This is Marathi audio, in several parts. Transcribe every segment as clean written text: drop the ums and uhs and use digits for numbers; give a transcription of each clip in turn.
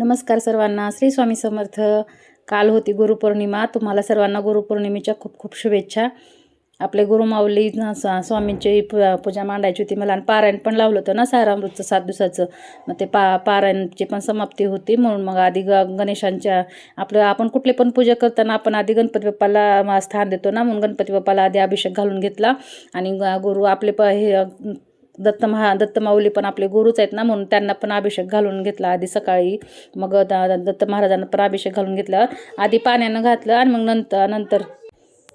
नमस्कार सर्वांना. श्री स्वामी समर्थ. काल होती गुरुपौर्णिमा. तुम्हाला सर्वांना गुरुपौर्णिमेच्या खूप खूप शुभेच्छा. आपले गुरुमाऊली स्वामींची पूजा मांडायची होती मला, आणि पारायण पण लावलं होतं ना सारामृतचं 7 दिवसाचं. मग ते पारायणची पण समाप्ती होती, म्हणून मग आधी गणेशांच्या आपण कुठली पण पूजा करताना आपण आधी गणपती बाप्पाला स्थान देतो ना, म्हणून गणपती बाप्पाला आधी अभिषेक घालून घेतला. आणि गुरु आपले हे दत्त माऊली पण आपले गुरुच आहेत ना, म्हणून त्यांना पण अभिषेक घालून घेतला आधी सकाळी. मग दत्त महाराजांना पण अभिषेक घालून घेतल्यावर आधी पाण्यानं घातलं, आणि मग नंतर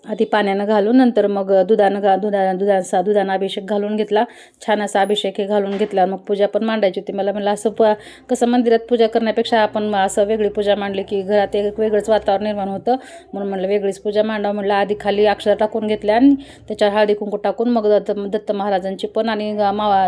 आधी पाण्यानं घालून नंतर मग दुधानं अभिषेक घालून घेतला. छान असा अभिषेक हे घालून घेतला. मग पूजा पण मांडायची होती मला. म्हणलं असं कसं मंदिरात पूजा करण्यापेक्षा आपण असं वेगळी पूजा मांडली की घरात एक वेगळंच वातावरण निर्माण होतं, म्हणून म्हणलं वेगळीच पूजा मांडावं. म्हणलं आधी खाली अक्षर टाकून घेतल्या, आणि त्याच्यावर हळदी कुंकू टाकून मग दत्त महाराजांची पण आणि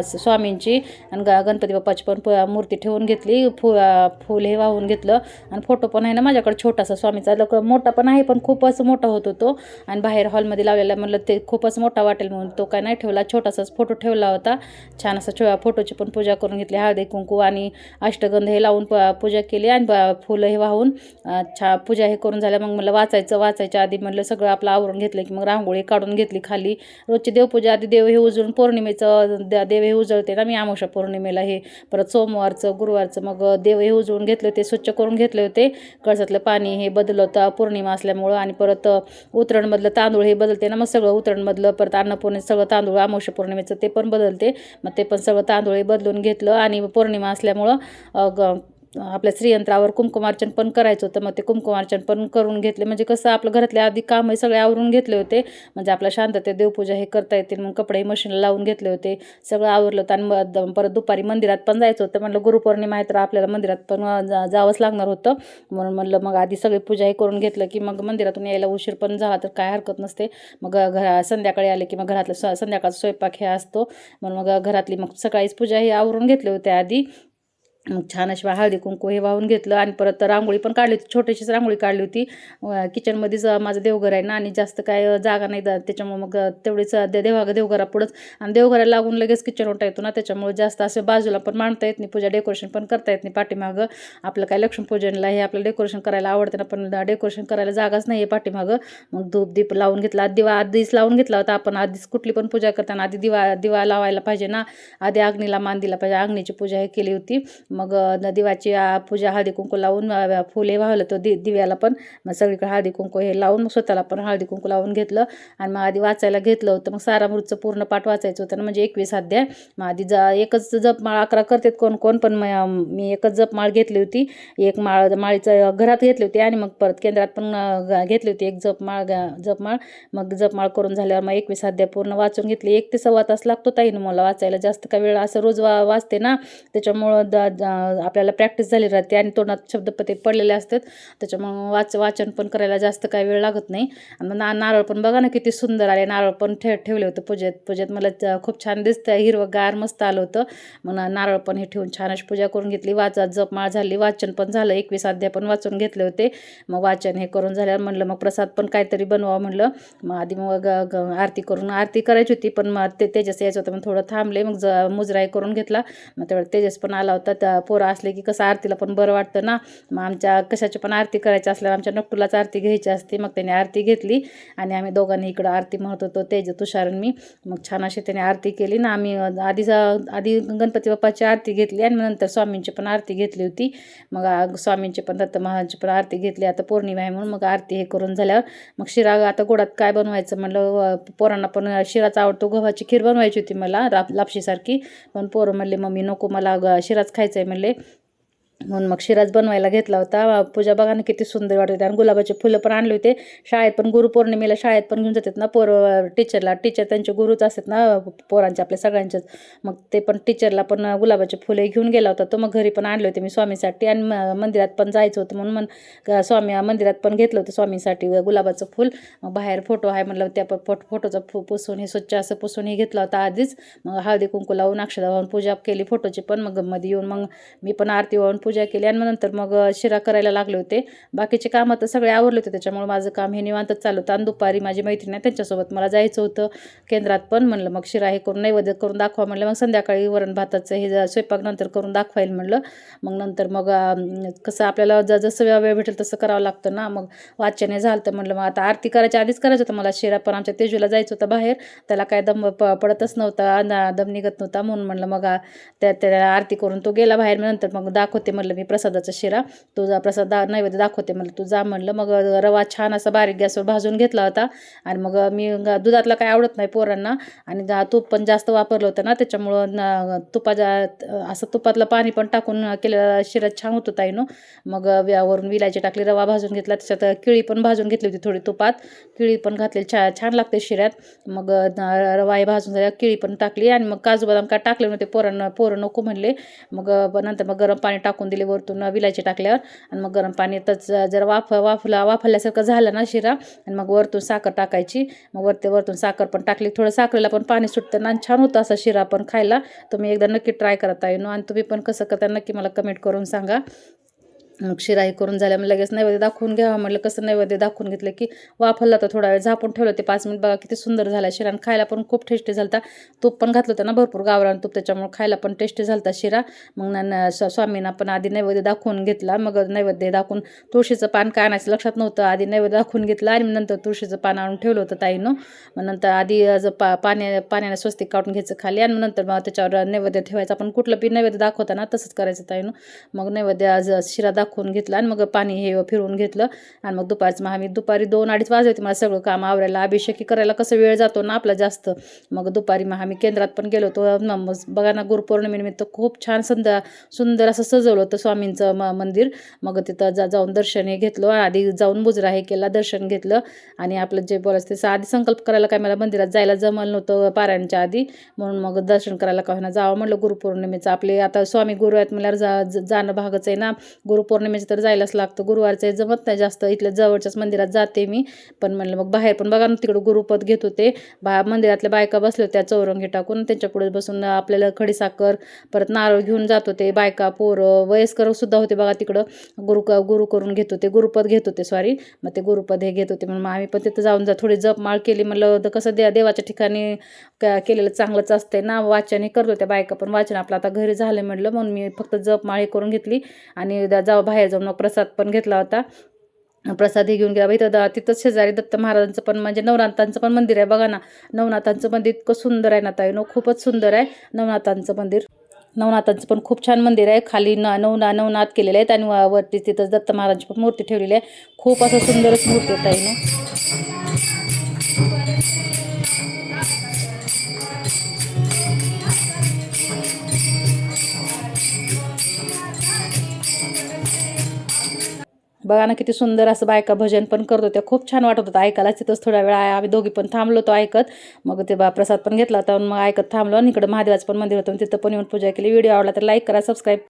स्वामींची आणि गणपती बाप्पाची पण मूर्ती ठेवून घेतली. फूल हे वाहून घेतलं. आणि फोटो पण आहे ना माझ्याकडे छोटासा स्वामीचा, मोठा पण आहे पण खूपच मोठा होतो तो, आणि बाहेर हॉलमध्ये लावलेला. म्हणलं ते खूपच मोठा वाटेल म्हणून तो काय नाही ठेवला, छोटासाच फोटो ठेवला होता. छान असा फोटोची पण पूजा करून घेतली. हळदी कुंकू आणि अष्टगंध हे लावून पूजा केली, आणि फुलं हे वाहून पूजा हे करून झाल्या. मग मला वाचायच्या आधी म्हणलं सगळं आपलं आवरून घेतलं की मग रांगोळी काढून घेतली खाली. रोजची देवपूजा आधी देव हे उजळून, पौर्णिमेचं देव हे उजळते ना मी अमावस्या पौर्णिमेला, हे परत सोमवारचं गुरुवारचं मग देव हे उजळून घेतले होते, स्वच्छ करून घेतले होते. कळसातलं पाणी हे बदललं होतं पौर्णिमा असल्यामुळं. आणि परत उतरणमधलं तांदूळ हे बदलते ना, मग सगळं उतरणमधलं परत अन्नपूर्णेचं सगळं तांदूळ अमावस्या पौर्णिमेचं ते पण बदलते. मग ते पण सगळं तांदूळ हे बदलून घेतलं. आणि पौर्णिमा असल्यामुळं आपल्या श्रीयंत्रावर कुंकुमार्चन पण करायचं होतं, मग ते कुंकुमार्चन पण करून घेतले. म्हणजे कसं आपलं घरातले आधी काम हे सगळे आवरून घेतले होते, म्हणजे आपल्या शांततेत देवपूजा हे करता येतील. मग कपडे मशीनला लावून घेतले होते, सगळं आवरलं होतं. आणि मग परत दुपारी मंदिरात पण जायचं होतं. म्हणलं गुरुपौर्णिमा आहे तर आपल्याला मंदिरात पण जावंच लागणार होतं, म्हणून म्हणलं मग आधी सगळी पूजा हे करून घेतलं की मग मंदिरातून यायला उशीर पण झाला तर काय हरकत नसते. मग संध्याकाळी आले की मग घरातलं संध्याकाळचा स्वयंपाक हे असतो, म्हणून मग घरातली मग सकाळीच पूजा हे आवरून घेतले होते आधी. मग छान अशी हळदी कुंकू हे वाहून घेतलं. आणि परत रांगोळी पण काढली होती, छोटीशीच रांगोळी काढली होती. किचनमध्येच माझं देवघर आहे ना, आणि जास्त काय जागा नाही त्याच्यामुळे मग तेवढीच देवघरापुढंच, आणि देवघराला लागून लगेच किचन ओटा येतो ना, त्याच्यामुळे जास्त असं बाजूला पण मांडता येत नाही पूजा, डेकोरेशन पण करता येत नाही पाठीमागं. आपलं काय लक्ष्मीपूजनला हे आपलं डेकोरेशन करायला आवडतं ना, पण डेकोरेशन करायला जागाच नाही आहे पाठीमागं. मग धूप दीप लावून घेतला, दिवा आधीच लावून घेतला होता. आपण आधीच कुठली पण पूजा करताना आधी दिवा लावायला पाहिजे ना, आधी अग्नीला मान दिला पाहिजे. अग्नीची पूजा हे केली होती. मग दिवाची पूजा हळदी कुंकू लावून फुले वाहलं तो दिव्याला पण. मग सगळीकडे हळदी कुंकू हे लावून मग स्वतःला पण हळदी कुंकू लावून घेतलं. आणि मग आधी वाचायला घेतलं होतं. मग सारामृतचं पूर्ण पाठ वाचायचं होतं ना, म्हणजे 21 अध्याय. मग आधी एकच जपमाळ 11 करतात कोण, पण मी एकच जपमाळ घेतली होती. एक माळीचं घरात घेतली होती, आणि मग परत केंद्रात पण घेतली होती एक जपमाळ. मग जपमाळ करून झाल्यावर मग 21 अध्याय पूर्ण वाचून घेतली. 1 ते सव्वा तास लागतो ताईनं मला वाचायला, जास्त काय वेळ असं रोज वाचते ना, त्याच्यामुळं आपल्याला प्रॅक्टिस झाली राहते, आणि तोंडात शब्दपते पडलेले असतात, त्याच्यामुळं वाचन पण करायला जास्त काय वेळ लागत नाही. आणि नारळ पण बघा ना किती सुंदर आले. नारळ पण ठेवले होते पूजेत मला खूप छान दिसतं, हिरवंगार मस्त आलं होतं. मग नारळ पण हे ठेवून छान अशी पूजा करून घेतली. जपमाळ झाली, वाचन पण झालं, 21 अध्याय पण वाचून घेतले होते. मग वाचन हे करून झाल्यावर म्हणलं मग प्रसाद पण काहीतरी बनवावं म्हणलं. मग आधी मग आरती करायची होती, पण मग तेजस यायचं होतं, मग थोडं थांबले. मग मुजरा हे करून घेतला. मग तेवढं तेजस पण आला होता. पोरं असले की कसं आरतीला पण बरं वाटतं ना. मग आमच्या कशाची पण आरती करायची असल्यावर आमच्या नकटूलाच आरती घ्यायची असते. मग त्याने आरती घेतली, आणि आम्ही दोघांनी इकडं आरती म्हणत होतो, तुषार आणि मी. मग छान अशी त्याने आरती केली ना. आम्ही आधी गणपती बाप्पाची आरती घेतली, आणि नंतर स्वामींची पण आरती घेतली होती. मग स्वामींची पण दत्त महाराजांची पण आरती घेतली. आता पौर्णिमा आहे म्हणून मग आरती हे करून झाल्यावर मग शिरा आता गोडात काय बनवायचं म्हणलं. पोरांना पण शिराच आवडतो. गव्हाची खीर बनवायची होती मला लापशीसारखी, पण पोरं म्हणले मम्मी नको, मला शिराच खायचं आहे म्हणले, म्हणून मग शिराच बनवायला घेतला होता. पूजा बघा ना किती सुंदर वाटत होती. आणि गुलाबाचे फुलं पण आणले होते. शाळेत पण गुरुपौर्णिमेला शाळेत पण घेऊन जातात ना टीचर त्यांचे गुरुच असतात ना पोरांचे आपल्या सगळ्यांचेच. मग ते पण टीचरला पण गुलाबाचे फुले घेऊन गेला होता तो. मग घरी पण आणले होते मी स्वामीसाठी, आणि मंदिरात पण जायचं होतं म्हणून स्वामी मंदिरात पण घेतलं होतं स्वामीसाठी गुलाबाचं फुल. मग बाहेर फोटो आहे म्हणलं, त्या फोटोचा पुसून हे स्वच्छ असं पुसून हे घेतला होता आधीच. मग हळदी कुंकू लावून अक्षदा वाहून पूजा केली फोटोची पण. मग मध्ये येऊन मग मी पण आरती वाहून पूजा केली आणि नंतर मग शिरा करायला लागले होते. बाकीचे कामं तर सगळे आवरले होते, त्याच्यामुळे माझं काम हे निवांतच चालू होतं. आणि दुपारी माझी मैत्रीण आहे त्यांच्यासोबत मला जायचं होतं केंद्रात, पण म्हणलं मग शिरा हे करून नैवेद्य करून दाखवा म्हणलं. मग संध्याकाळी वरण भाताचं हे स्वयंपाक नंतर करून दाखवायला म्हणलं. मग नंतर मग कसं आपल्याला जसं वेळ भेटेल तसं करावं लागतं ना. मग वाचन झालं तर म्हणलं मग आता आरती करायच्या आधीच करायचं होतं मला शिरा, पण आमच्या तेजूला जायचं होतं बाहेर, त्याला काय दम पडतच नव्हता, दम निघत नव्हता. म्हणून म्हणलं मग त्याला आरती करून तो गेला बाहेर. नंतर मग दाखवते म्हणलं मी प्रसादाचा शिरा, तुझा प्रसाद नैवेद्य दाखवते म्हणलं, तू जा म्हणलं. मग रवा छान असा बारीक गॅसवर भाजून घेतला होता. आणि मग मी दुधातला काय आवडत नाही पोरांना, आणि तूप पण जास्त वापरलं होतं ना, त्याच्यामुळं असं तुपातलं पाणी पण टाकून केलेला शिरा छान होतो ताईनो. मग वरून विलायची टाकली, रवा भाजून घेतला, त्याच्यात केळी पण भाजून घेतली होती थोडी तुपात, केळी पण घातली, छान लागते शिऱ्यात. मग रवा हे भाजून झाल्या, केळी पण टाकली आणि मग काजू बदाम काय टाकले नव्हते, पोरं नको म्हणले. मग नंतर मग गरम पाणी टाकून दिले वरतून विलायची टाकल्यावर. आणि मग गरम पाण्यातच जरा वाफल्यासारखं झालं ना शिरा, आणि मग वरतून साखर टाकायची. मग वरतून साखर पण टाकली, थोडं साखरेला पण पाणी सुटतं ना, आणि छान होतं असा शिरा पण खायला. तुम्ही एकदा नक्की ट्राय करता येईन, आणि तुम्ही पण कसं करता नक्की मला कमेंट करून सांगा. मग शिरा हे करून झाल्या, मग लगेच नैवेद्य दाखवून घ्यावा म्हटलं. कसं नैवेद्य दाखवून घेतलं की वाफरला तर थोडा वेळ झापून ठेवलं ते 5 मिनिट. बघा किती सुंदर झाला शिरा, आणि खायला पण खूप टेस्टी झालता. तूप पण घातलं होतं ना भरपूर, गावरान तूप, त्याच्यामुळे खायला पण टेस्टी झालता शिरा. मग स्वामींना पण आधी नैवेद्य दाखवून घेतला. मग नैवेद्य दाखवून तुळशीचं पान काय आणायचं लक्षात नव्हतं, आधी नैवेद्य दाखवून घेतलं आणि नंतर तुळशीचं पान आणून ठेवलं होतं ताईनं. मग नंतर आधी पाण्याने स्वस्तिक काढून घ्यायचं खाली, आणि नंतर मग त्याच्यावर नैवेद्य ठेवायचं. आपण कुठलं बी नैवेद्य दाखवताना तसंच करायचं ताईनं. मग नैवेद्य शिरा दाखवून घेतला आणि मग पाणी हे फिरवून घेतलं. आणि मग दुपारचं आम्ही दुपारी 2-2:30 वाजले होते मला सगळं काम आवरायला. अभिषेकी करायला कसं वेळ जातो ना आपला जास्त. मग दुपारी आम्ही केंद्रात पण गेलो होतो. बघा ना, गुरुपौर्णिमेनिमित्त खूप छान सुंदर असं सजवलं होतं स्वामींचं मंदिर. मग तिथं जाऊन दर्शन हे घेतलं, आधी जाऊन मुजरा हे केला, दर्शन घेतलं. आणि आपलं जे बोलायचं ते आधी संकल्प करायला काय मला मंदिरात जायला जमलं नव्हतं पारायणच्या आधी, म्हणून मग दर्शन करायला का होईना जावं म्हटलं. गुरुपौर्णिमेचं आपले आता स्वामी गुरु आहेत म्हणल्यावर जाणं भागच आहे ना. गुरुपौर्णिमेचं तर जायलाच लागतं, गुरुवारचं जमत नाही जास्त. इथल्या जवळच्याच मंदिरात जाते मी, पण म्हणलं मग बाहेर पण बघा ना तिकडं गुरुपद घेत होते. मंदिरातल्या बायका बसल्या होत्या चौरंगी टाकून, त्यांच्या पुढे बसून आपल्याला खडीसाखर परत नारळ घेऊन जात होते. बायका पोरं वयस्कर सुद्धा होते बघा तिकडं, गुरु करून घेत होते, गुरुपद घेत होते सॉरी. मग ते गुरुपद हे घेत होते, म्हणून आम्ही पण तिथं जाऊन थोडी जपमाळ केली. म्हणलं कसं देवाच्या ठिकाणी केलेलं चांगलंच असतंय ना, वाचन हे करत होत्या बायका पण. वाचन आपलं आता घरी झालं म्हटलं, म्हणून मी फक्त जपमाळ हे करून घेतली. आणि बाहेर जाऊन मग प्रसाद पण घेतला होता. प्रसाद हे घेऊन गेला इथं तिथंच शेजारी दत्त महाराजांचं पण म्हणजे नवनाथांचं पण मंदिर आहे. बघा ना, नवनाथांचं मंदिर इतकं सुंदर आहे ना ताईनो, खूपच सुंदर आहे नवनाथांचं मंदिर. नवनाथांचं पण खूप छान मंदिर आहे. खाली नवनाथ केलेले आहेत, आणि वरती तिथंच दत्त महाराजांची पण मूर्ती ठेवलेली आहे. खूप असं सुंदरच मूर्ती आहे ताईनो. बघा ना किती सुंदर असं बायका भजन पण करत होत्या, खूप छान वाटत होतं ऐकायला. तिथंच थोड्या वेळ आम्ही दोघी पण थांबलो होतो ऐकत. मग ते प्रसाद पण घेतला होता, मग ऐकत थांबलो. आणि इकडं महादेवाचं पण मंदिर होतं, तिथं पण येऊन पूजा केली. व्हिडिओ आवडला तर लाईक करा, सबस्क्राईब